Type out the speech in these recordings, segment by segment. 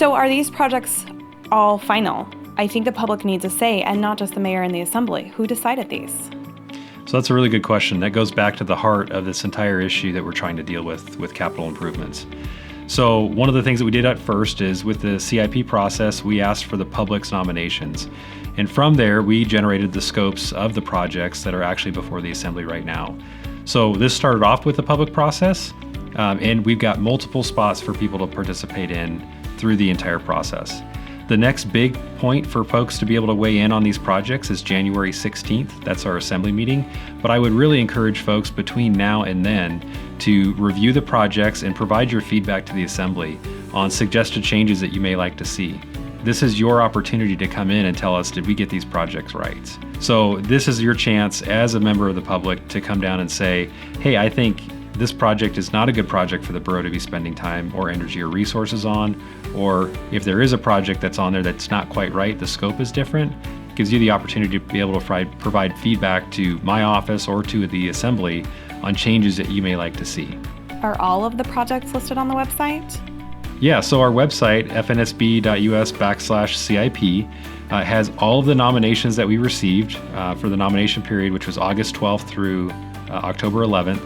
So are these projects all final? I think the public needs a say, and not just the mayor and the assembly. Who decided these? So that's a really good question. That goes back to the heart of this entire issue that we're trying to deal with capital improvements. So one of the things that we did at first is with the CIP process, we asked for the public's nominations. And from there, we generated the scopes of the projects that are actually before the assembly right now. So this started off with the public process, and we've got multiple spots for people to participate in through the entire process. The next big point for folks to be able to weigh in on these projects is January 16th. That's our assembly meeting. But I would really encourage folks between now and then to review the projects and provide your feedback to the assembly on suggested changes that you may like to see. This is your opportunity to come in and tell us, did we get these projects right? So this is your chance as a member of the public to come down and say, hey, I think this project is not a good project for the borough to be spending time or energy or resources on, or if there is a project that's on there that's not quite right, the scope is different, it gives you the opportunity to be able to provide feedback to my office or to the assembly on changes that you may like to see. Are all of the projects listed on the website? Yeah, so our website, fnsb.us/CIP, has all of the nominations that we received for the nomination period, which was August 12th through October 11th.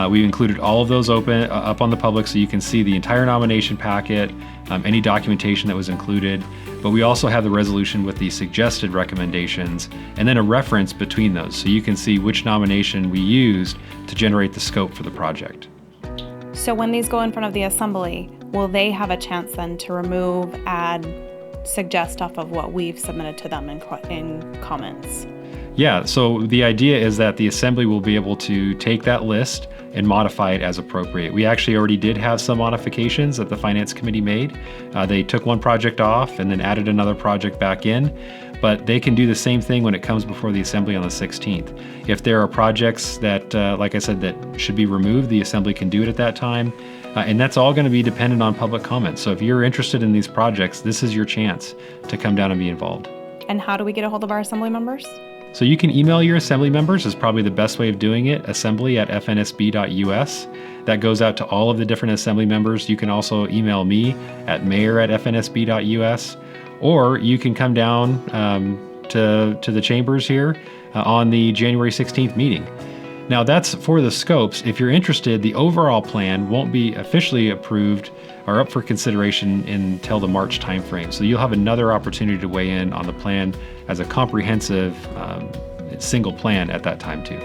We've included all of those up on the public so you can see the entire nomination packet, any documentation that was included, but we also have the resolution with the suggested recommendations and then a reference between those so you can see which nomination we used to generate the scope for the project. So when these go in front of the assembly, will they have a chance then to remove, add, suggest stuff of what we've submitted to them in comments? Yeah, so the idea is that the assembly will be able to take that list and modify it as appropriate. We actually already did have some modifications that the Finance Committee made. They took one project off and then added another project back in, but they can do the same thing when it comes before the assembly on the 16th. If there are projects that, like I said, that should be removed, the assembly can do it at that time. And that's all going to be dependent on public comment. So if you're interested in these projects, this is your chance to come down and be involved. And how do we get a hold of our assembly members? So you can email your assembly members is probably the best way of doing it, assembly@fnsb.us. That goes out to all of the different assembly members. You can also email me at mayor@fnsb.us, or you can come down to the chambers here on the January 16th meeting. Now that's for the scopes. If you're interested, the overall plan won't be officially approved or up for consideration until the March timeframe. So you'll have another opportunity to weigh in on the plan as a comprehensive single plan at that time too.